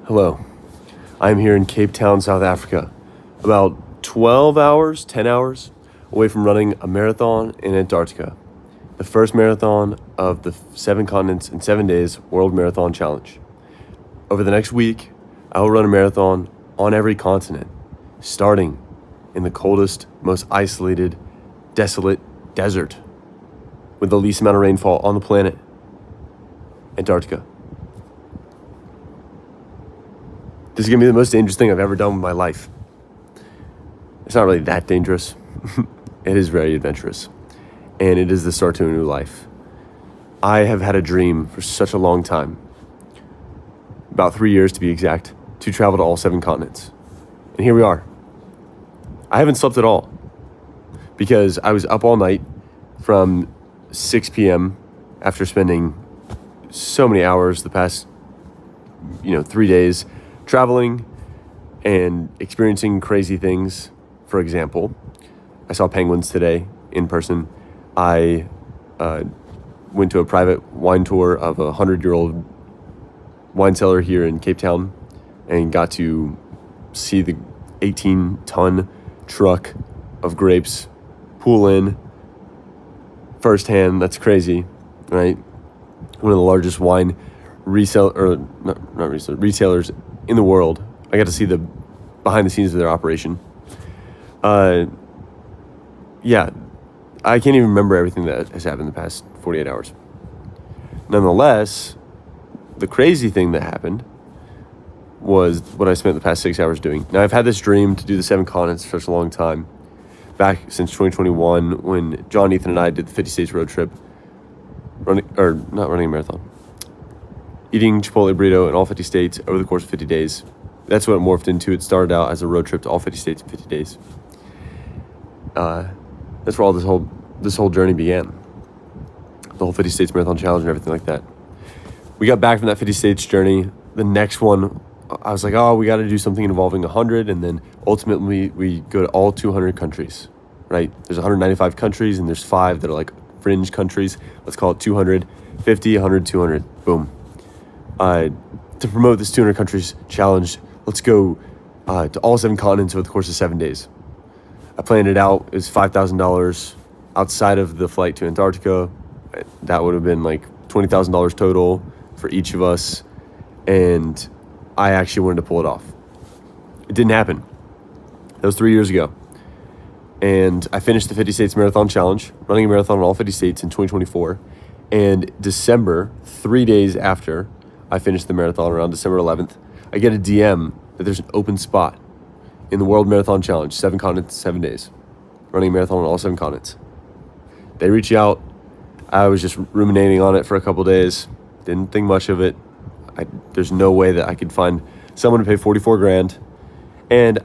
Hello, I'm here in Cape Town, South Africa, about 12 hours, 10 hours away from running a marathon in Antarctica, the first marathon of the 7 continents in 7 days World Marathon Challenge. Over the next week, I will run a marathon on every continent, starting in the coldest, most isolated, desolate desert with the least amount of rainfall on the planet, Antarctica. This is going to be the most dangerous thing I've ever done with my life. It's not really that dangerous. It is very adventurous. And it is the start to a new life. I have had a dream for such a long time, about 3 years to be exact, to travel to all 7 continents. And here we are. I haven't slept at all because I was up all night from 6 p.m. after spending so many hours the past 3 days traveling and experiencing crazy things. For example, I saw penguins today in person. I went to a private wine tour of a 100-year-old wine cellar here in Cape Town and got to see the 18-ton truck of grapes pull in firsthand. That's crazy, right? One of the largest wine retailers in the world. I got to see the behind the scenes of their operation. I can't even remember everything that has happened in the past 48 hours. Nonetheless, the crazy thing that happened was what I spent the past 6 hours doing. Now, I've had this dream to do the 7 continents for such a long time, back since 2021 when John, Ethan, and I did the 50 states road trip, not running a marathon, eating Chipotle burrito in all 50 states over the course of 50 days. That's what it morphed into. It started out as a road trip to all 50 states in 50 days. That's where all this whole journey began. The whole 50 States Marathon Challenge and everything like that. We got back from that 50 States journey. The next one, I was like, we got to do something involving 100. And then ultimately we go to all 200 countries, right? There's 195 countries and there's 5 that are like fringe countries. Let's call it 200, 50, 100, 200. Boom. To promote this 200 countries challenge, let's go to all 7 continents over the course of 7 days. I planned it out. It was $5,000 outside of the flight to Antarctica. That would have been like $20,000 total for each of us. And I actually wanted to pull it off. It didn't happen. That was 3 years ago. And I finished the 50 States Marathon Challenge, running a marathon in all 50 states in 2024. And December, 3 days after I finished the marathon, around December 11th, I get a DM that there's an open spot in the World Marathon Challenge, 7 continents, 7 days, running a marathon on all 7 continents. They reach out. I was just ruminating on it for a couple days. Didn't think much of it. There's no way that I could find someone to pay $44,000. And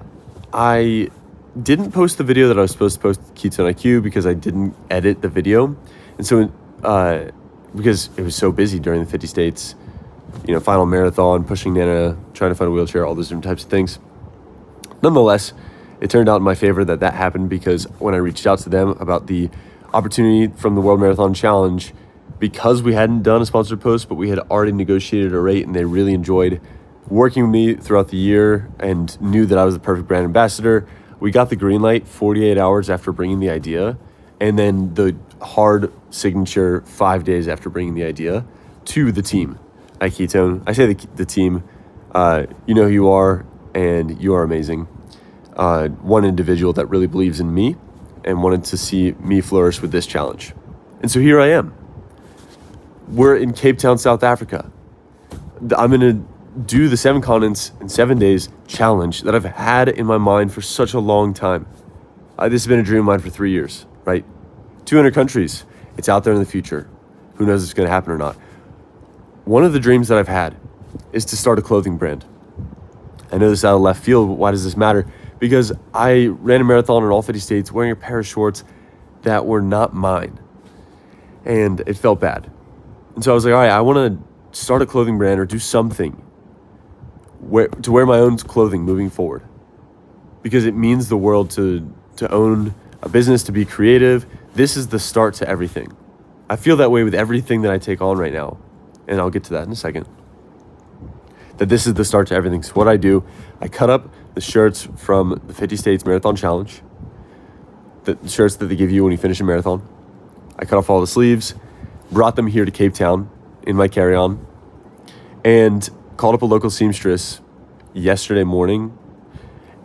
I didn't post the video that I was supposed to post with Ketone IQ because I didn't edit the video. And so, because it was so busy during the 50 states, final marathon, pushing Nana, trying to find a wheelchair, all those different types of things. Nonetheless, it turned out in my favor that happened because when I reached out to them about the opportunity from the World Marathon Challenge, because we hadn't done a sponsored post, but we had already negotiated a rate and they really enjoyed working with me throughout the year and knew that I was the perfect brand ambassador, we got the green light 48 hours after bringing the idea, and then the hard signature 5 days after bringing the idea to the team at Ketone. I say the team, you know who you are, and you are amazing. One individual that really believes in me and wanted to see me flourish with this challenge. And so here I am. We're in Cape Town, South Africa. I'm going to do the 7 continents in 7 days challenge that I've had in my mind for such a long time. This has been a dream of mine for 3 years, right? 200 countries. It's out there in the future. Who knows if it's going to happen or not. One of the dreams that I've had is to start a clothing brand. I know this is out of left field, but why does this matter? Because I ran a marathon in all 50 states wearing a pair of shorts that were not mine. And it felt bad. And so I was like, all right, I want to start a clothing brand or do something to wear my own clothing moving forward. Because it means the world to own a business, to be creative, this is the start to everything. I feel that way with everything that I take on right now, and I'll get to that in a second. That this is the start to everything. So what I do, I cut up the shirts from the 50 States Marathon Challenge, the shirts that they give you when you finish a marathon. I cut off all the sleeves, brought them here to Cape Town in my carry-on, and called up a local seamstress yesterday morning.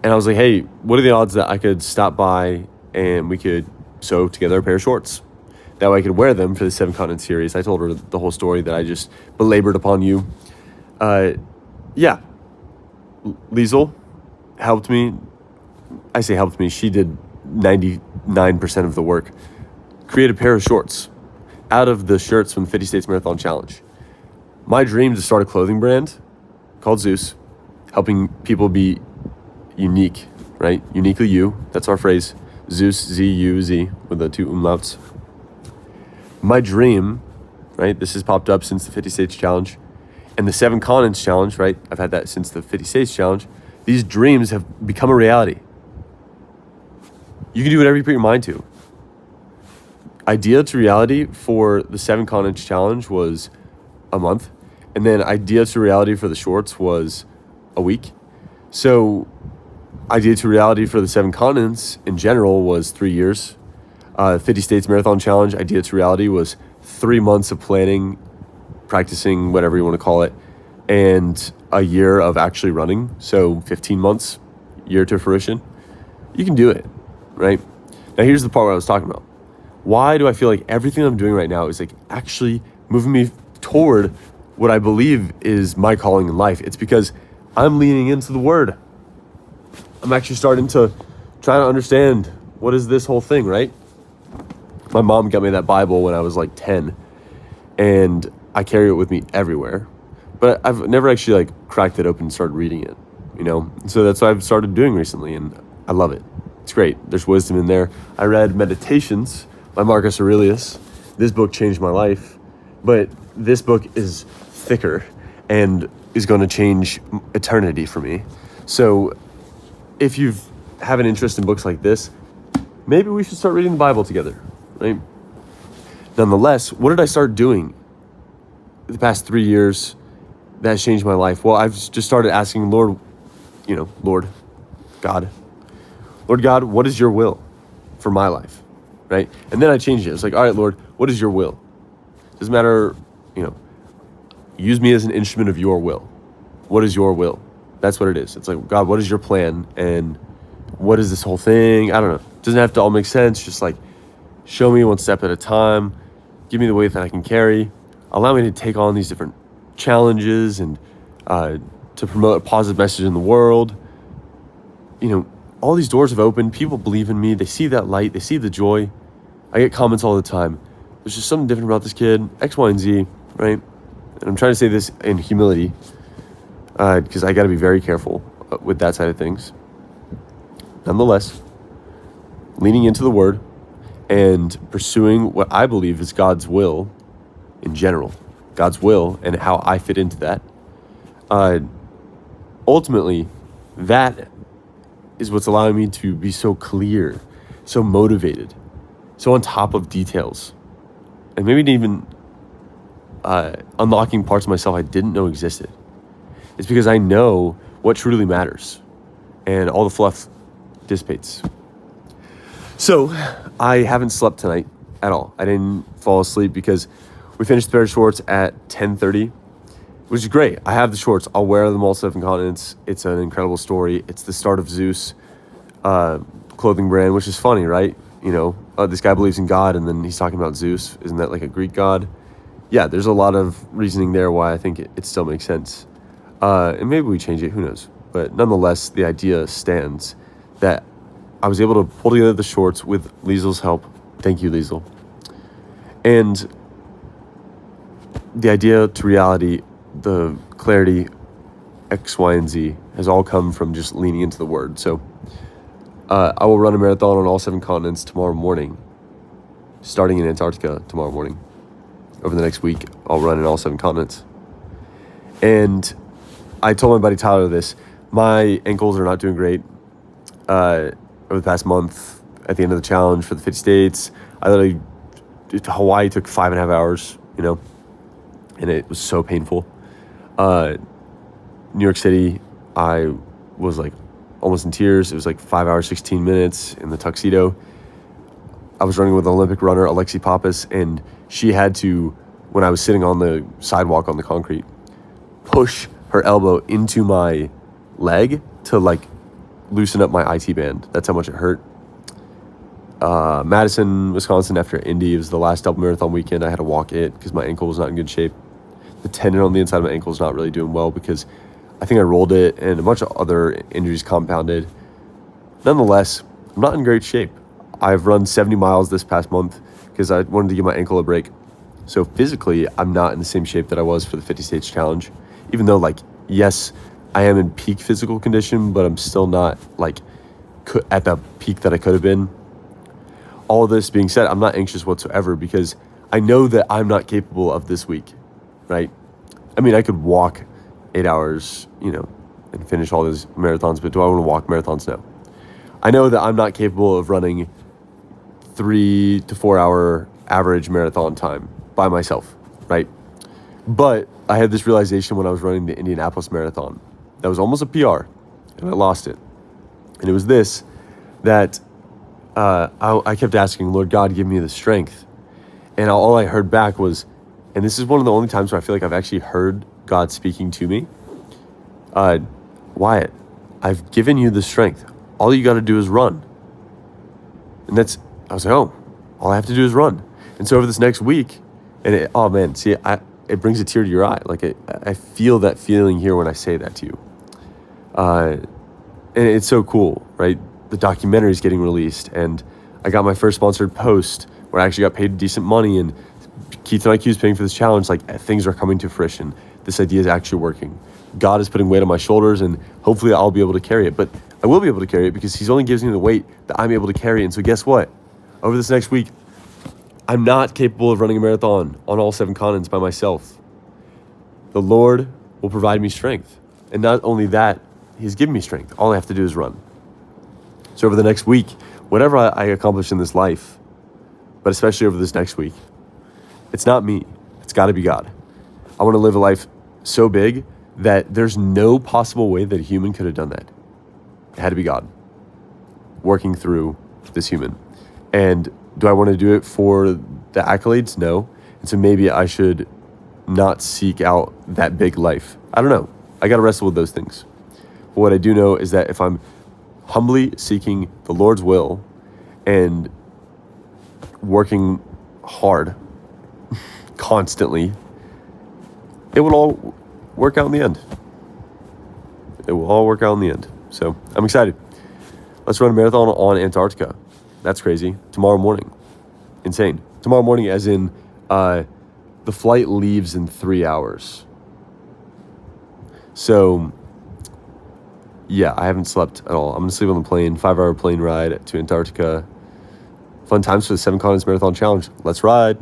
And I was like, hey, what are the odds that I could stop by and we could sew together a pair of shorts? That way I could wear them for the 7 Continents series. I told her the whole story that I just belabored upon you. Liesl helped me. I say helped me. She did 99% of the work. Create a pair of shorts out of the shirts from the 50 States Marathon Challenge. My dream to start a clothing brand called Zeus, helping people be unique, right? Uniquely you. That's our phrase. Zeus, Z-U-Z, with the 2 umlauts. My dream, right? This has popped up since the 50 States Challenge and the 7 Continents Challenge, right? I've had that since the 50 States Challenge. These dreams have become a reality. You can do whatever you put your mind to. Idea to reality for the 7 Continents Challenge was a month. And then idea to reality for the shorts was a week. So idea to reality for the 7 Continents in general was 3 years. 50 States Marathon Challenge, idea to reality was 3 months of planning, practicing, whatever you want to call it, and a year of actually running. So 15 months, year to fruition. You can do it, right? Now here's the part where I was talking about. Why do I feel like everything I'm doing right now is like actually moving me toward what I believe is my calling in life? It's because I'm leaning into the Word. I'm actually starting to try to understand what is this whole thing, right? My mom got me that Bible when I was like 10, and I carry it with me everywhere. But I've never actually like cracked it open and started reading it, you know? So that's what I've started doing recently, and I love it. It's great. There's wisdom in there. I read Meditations by Marcus Aurelius. This book changed my life, but this book is thicker and is going to change eternity for me. So if you have an interest in books like this, maybe we should start reading the Bible together, right? Nonetheless, what did I start doing the past 3 years that has changed my life? Well, I've just started asking Lord God, what is your will for my life, right? And then I changed it. It's like, all right, Lord, what is your will? Doesn't matter, use me as an instrument of your will. What is your will? That's what it is. It's like, God, what is your plan? And what is this whole thing? I don't know. It doesn't have to all make sense. Just like, show me one step at a time. Give me the weight that I can carry. Allow me to take on these different challenges and to promote a positive message in the world. All these doors have opened. People believe in me. They see that light. They see the joy. I get comments all the time. There's just something different about this kid, X, Y, and Z, right? And I'm trying to say this in humility because I got to be very careful with that side of things. Nonetheless, leaning into the Word and pursuing what I believe is God's will in general, God's will and how I fit into that. Ultimately, that is what's allowing me to be so clear, so motivated, so on top of details, and maybe even unlocking parts of myself I didn't know existed. It's because I know what truly matters, and all the fluff dissipates. So I haven't slept tonight at all. I didn't fall asleep because we finished the pair of shorts at 10:30, which is great. I have the shorts. I'll wear them all 7 continents. It's an incredible story. It's the start of Zeus clothing brand, which is funny, right? This guy believes in God, and then he's talking about Zeus. Isn't that like a Greek god? Yeah, there's a lot of reasoning there why I think it still makes sense. And maybe we change it, who knows? But nonetheless, the idea stands that I was able to pull together the shorts with Liesl's help. Thank you, Liesl. And the idea to reality, the clarity, X, Y, and Z has all come from just leaning into the Word. So I will run a marathon on all 7 continents tomorrow morning, starting in Antarctica tomorrow morning. Over the next week, I'll run in all 7 continents. And I told my buddy Tyler this. My ankles are not doing great over the past month. at the end of the challenge for the 50 states. Hawaii took 5.5 hours, and it was so painful. New York City, I was like almost in tears. It was like 5 hours, 16 minutes in the tuxedo. I was running with an Olympic runner, Alexi Pappas, and she had to, when I was sitting on the sidewalk on the concrete, push her elbow into my leg to like loosen up my IT band. That's how much it hurt. Madison, Wisconsin, after Indy, it was the last double marathon weekend. I had to walk it because my ankle was not in good shape. The tendon on the inside of my ankle is not really doing well because I think I rolled it and a bunch of other injuries compounded. Nonetheless, I'm not in great shape. I've run 70 miles this past month because I wanted to give my ankle a break. So physically, I'm not in the same shape that I was for the 50 States Challenge. Even though, yes, I am in peak physical condition, but I'm still not, at the peak that I could have been. All of this being said, I'm not anxious whatsoever because I know that I'm not capable of this week, right? I mean, I could walk 8 hours, and finish all these marathons, but do I want to walk marathons? No. I know that I'm not capable of running 3 to 4 hour average marathon time by myself, right? But I had this realization when I was running the Indianapolis Marathon. That was almost a PR, and I lost it. And it was this, that I kept asking, Lord God, give me the strength. And all I heard back was, and this is one of the only times where I feel like I've actually heard God speaking to me, Wyatt, I've given you the strength. All you got to do is run. And I was like, oh, all I have to do is run. And so over this next week, and it brings a tear to your eye. I feel that feeling here when I say that to you. And it's so cool, right? The documentary is getting released, and I got my first sponsored post where I actually got paid decent money, and Keith and IQ is paying for this challenge. Things are coming to fruition. This idea is actually working. God is putting weight on my shoulders, and hopefully I'll be able to carry it. But I will be able to carry it because he's only gives me the weight that I'm able to carry. And so guess what? Over this next week, I'm not capable of running a marathon on all 7 continents by myself. The Lord will provide me strength. And not only that, he's given me strength. All I have to do is run. So over the next week, whatever I accomplish in this life, but especially over this next week, it's not me. It's got to be God. I want to live a life so big that there's no possible way that a human could have done that. It had to be God working through this human. And do I want to do it for the accolades? No. And so maybe I should not seek out that big life. I don't know. I got to wrestle with those things. But what I do know is that if I'm humbly seeking the Lord's will and working hard constantly, it will all work out in the end. It will all work out in the end. So I'm excited. Let's run a marathon on Antarctica. That's crazy. Tomorrow morning. Insane. Tomorrow morning as in the flight leaves in 3 hours. So yeah, I haven't slept at all. I'm going to sleep on the plane. 5-hour plane ride to Antarctica. Fun times for the 7 Continents Marathon Challenge. Let's ride.